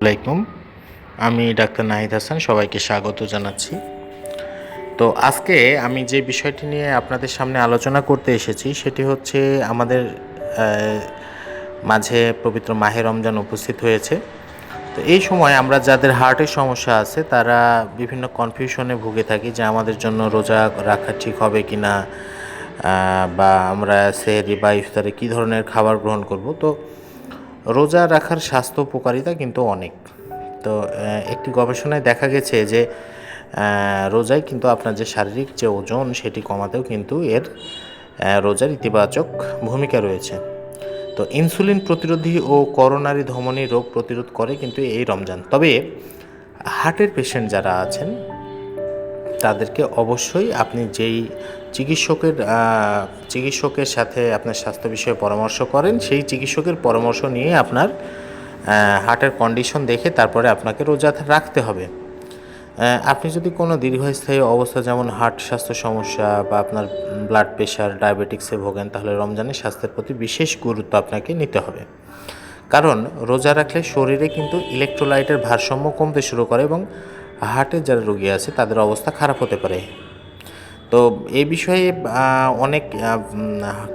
আলাইকুম। আমি ডাক্তার নাহিদ হাসান, সবাইকে স্বাগত জানাচ্ছি। তো আজকে আমি যে বিষয়টি নিয়ে আপনাদের সামনে আলোচনা করতে এসেছি সেটি হচ্ছে আমাদের মাঝে পবিত্র মাহে রমজান উপস্থিত হয়েছে। তো এই সময় আমরা যাদের হার্টের সমস্যা আছে তারা বিভিন্ন কনফিউশনে ভুগে থাকি যে আমাদের জন্য রোজা রাখা ঠিক হবে কি না, বা আমরা সেহরি বা ইফতারে কী ধরনের খাবার গ্রহণ করব। তো রোজা রাখার স্বাস্থ্য উপকারিতা কিন্তু অনেক। তো একটি গবেষণায় দেখা গেছে যে রোজায় কিন্তু আপনার যে শারীরিক যে ওজন সেটি কমাতেও কিন্তু এর রোজার ইতিবাচক ভূমিকা রয়েছে। তো ইনসুলিন প্রতিরোধী ও করোনারি ধমনী রোগ প্রতিরোধ করে কিন্তু এই রমজান। তবে হার্টের পেশেন্ট যারা আছেন তাদেরকে অবশ্যই আপনি যেই চিকিৎসকের সাথে আপনার স্বাস্থ্য বিষয়ে পরামর্শ করেন সেই চিকিৎসকের পরামর্শ নিয়ে আপনার হার্টের কন্ডিশন দেখে তারপরে আপনাকে রোজা রাখতে হবে। আপনি যদি কোনো দীর্ঘস্থায়ী অবস্থা যেমন হার্ট স্বাস্থ্য সমস্যা বা আপনার ব্লাড প্রেশার ডায়াবেটিক্সে ভোগেন তাহলে রমজানের স্বাস্থ্যের প্রতি বিশেষ গুরুত্ব আপনাকে নিতে হবে। কারণ রোজা রাখলে শরীরে কিন্তু ইলেকট্রোলাইটের ভারসাম্য কমতে শুরু করে এবং হার্টের যারা রোগী আছে তাদের অবস্থা খারাপ হতে পারে। তো এই বিষয়ে অনেক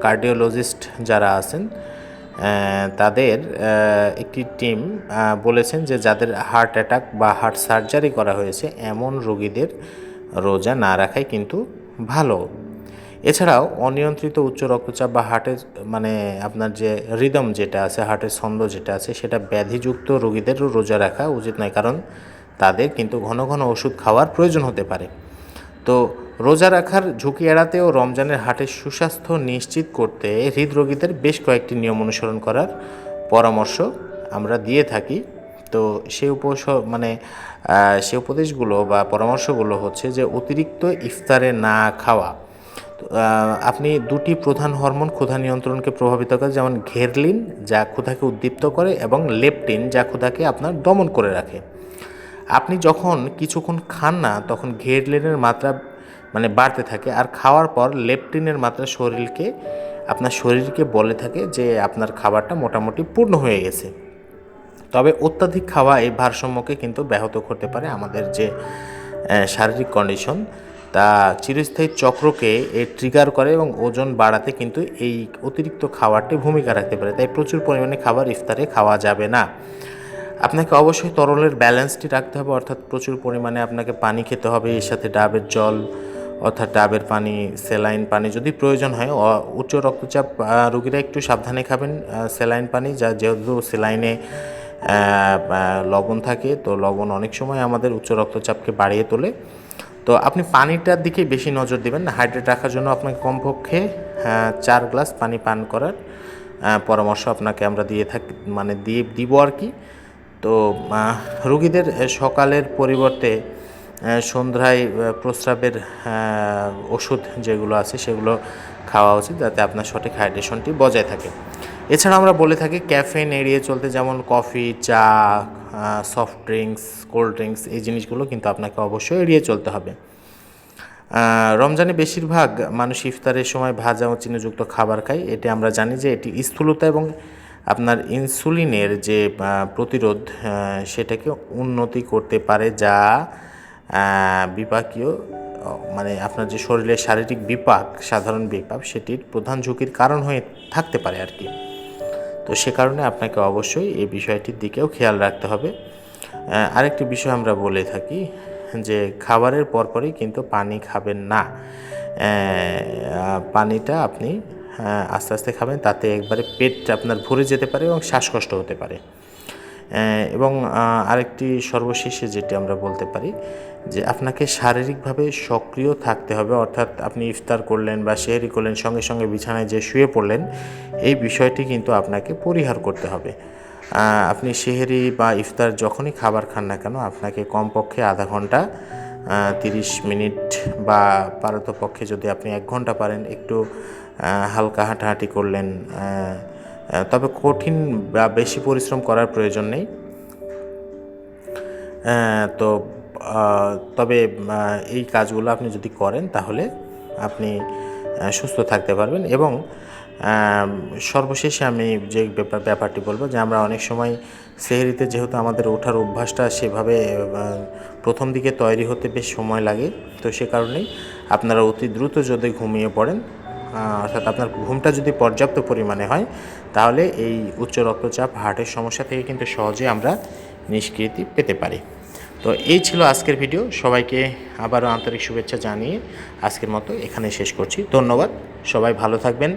কার্ডিওলজিস্ট যারা আছেন তাদের একটি টিম বলেছেন যে যাদের হার্ট অ্যাটাক বা হার্ট সার্জারি করা হয়েছে এমন রোগীদের রোজা না রাখাই কিন্তু ভালো। এছাড়াও অনিয়ন্ত্রিত উচ্চ রক্তচাপ বা হার্টের আপনার যে রিদম যেটা আছে, হার্টের ছন্দ যেটা আছে, সেটা ব্যাধিযুক্ত রোগীদেরও রোজা রাখা উচিত নয়, কারণ তাদের কিন্তু ঘন ঘন ওষুধ খাওয়ার প্রয়োজন হতে পারে। তো রোজা রাখার ঝুঁকি এড়াতেও রমজানের হার্টের সুস্বাস্থ্য নিশ্চিত করতে হৃদরোগীদের বেশ কয়েকটি নিয়ম অনুসরণ করার পরামর্শ আমরা দিয়ে থাকি। তো সে উপদেশগুলো বা পরামর্শগুলো হচ্ছে যে অতিরিক্ত ইফতারে না খাওয়া। আপনি দুটি প্রধান হরমোন ক্ষুধা নিয়ন্ত্রণকে প্রভাবিত করে, যেমন ঘেরলিন যা ক্ষুধাকে উদ্দীপ্ত করে এবং লেপটিন যা ক্ষুধাকে আপনার দমন করে রাখে। আপনি যখন কিছুক্ষণ খান না তখন ঘেরলিনের মাত্রা বাড়তে থাকে, আর খাওয়ার পর লেপটিনের মাত্রা আপনার শরীরকে বলে থাকে যে আপনার খাবারটা মোটামুটি পূর্ণ হয়ে গেছে। তবে অত্যাধিক খাওয়া এই ভারসাম্যকে কিন্তু ব্যাহত করতে পারে। আমাদের যে শারীরিক কন্ডিশন তা চিরস্থায়ী চক্রকে ট্রিগার করে এবং ওজন বাড়াতে কিন্তু এই অতিরিক্ত খাবারটি ভূমিকা রাখতে পারে। তাই প্রচুর পরিমাণে খাবার ইফতারে খাওয়া যাবে না। আপনাকে অবশ্যই তরলের ব্যালেন্সটি রাখতে হবে, অর্থাৎ প্রচুর পরিমাণে আপনাকে পানি খেতে হবে, এর সাথে ডাবের জল অর্থাৎ ডাবের পানি, স্যালাইন পানি যদি প্রয়োজন হয়। উচ্চ রক্তচাপ রোগীরা একটু সাবধানে খাবেন স্যালাইন পানি, যেহেতু স্যালাইনে লবণ থাকে, তো লবণ অনেক সময় আমাদের উচ্চ রক্তচাপকে বাড়িয়ে তোলে। তো আপনি পানিটার দিকে বেশি নজর দেবেন। হাইড্রেট রাখার জন্য আপনাকে কমপক্ষে 4 গ্লাস পানি পান করার পরামর্শ আপনাকে আমরা দিব আর কি। তো রোগীদের সকালের পরিবর্তে সন্ধ্যায় প্রস্রাবের ওষুধ যেগুলো আছে সেগুলো খাওয়া উচিত, যাতে আপনার সঠিক হাইড্রেশনটি বজায় থাকে। এছাড়া আমরা বলে থাকি ক্যাফেইন এড়িয়ে চলতে, যেমন কফি, চা, সফট ড্রিঙ্কস, কোল্ড ড্রিঙ্কস, এই জিনিসগুলো কিন্তু আপনাকে অবশ্যই এড়িয়ে চলতে হবে। রমজানে বেশিরভাগ মানুষ ইফতারের সময় ভাজা ও চিনিযুক্ত খাবার খায়। এটি আমরা জানি যে এটি স্থূলতা এবং আপনার ইনসুলিনের যে প্রতিরোধ সেটাকে উন্নতি করতে পারে, যা বিপাকীয় আপনার যে শরীরের শারীরিক সাধারণ বিপাক সেটির প্রধান ঝুঁকির কারণ হয়ে থাকতে পারে আর কি। তো সে কারণে আপনাকে অবশ্যই এই বিষয়টির দিকেও খেয়াল রাখতে হবে। আরেকটি বিষয় আমরা বলে থাকি যে খাবারের পরপরই কিন্তু পানি খাবেন না। পানিটা আপনি আস্তে আস্তে খাবেন, তাতে একবারে পেট আপনার ভরে যেতে পারে এবং শ্বাসকষ্ট হতে পারে। এবং আরেকটি সর্বশেষে যেটি আমরা বলতে পারি যে আপনাকে শারীরিকভাবে সক্রিয় থাকতে হবে, অর্থাৎ আপনি ইফতার করলেন বা সেহরি করলেন, সঙ্গে সঙ্গে বিছানায় যে শুয়ে পড়লেন, এই বিষয়টি কিন্তু আপনাকে পরিহার করতে হবে। আপনি সেহরি বা ইফতার যখনই খাবার খান না কেন আপনাকে কমপক্ষে আধা ঘন্টা 30 মিনিট বা পারতপক্ষে যদি আপনি 1 ঘন্টা পারেন একটু হালকা হাঁটাহাঁটি করলেন, তবে কঠিন বা বেশি পরিশ্রম করার প্রয়োজন নেই। তো তবে এই কাজগুলো আপনি যদি করেন তাহলে আপনি সুস্থ থাকতে পারবেন এবং সর্বশেষে আমি যে ব্যাপারটি বলবো যে আমরা অনেক সময় সেহরিতে যেহেতু আমাদের ওঠার অভ্যাসটা সেভাবে প্রথম দিকে তৈরি হতে বেশ সময় লাগে, তো সে কারণেই আপনারা অতি দ্রুত যদি ঘুমিয়ে পড়েন, অর্থাৎ আপনার ঘুমটা যদি পর্যাপ্ত পরিমাণে হয়, তাহলে এই উচ্চ রক্তচাপ হার্টের সমস্যা থেকে কিন্তু সহজে আমরা নিষ্কৃতি পেতে পারি। তো এই ছিল আজকের ভিডিও। সবাইকে আবারও আন্তরিক শুভেচ্ছা জানিয়ে আজকের মতো এখানে শেষ করছি। ধন্যবাদ। সবাই ভালো থাকবেন।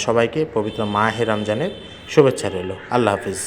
সবাইকে পবিত্র মাহে রমজানের শুভেচ্ছা রইল। আল্লাহ হাফিজ।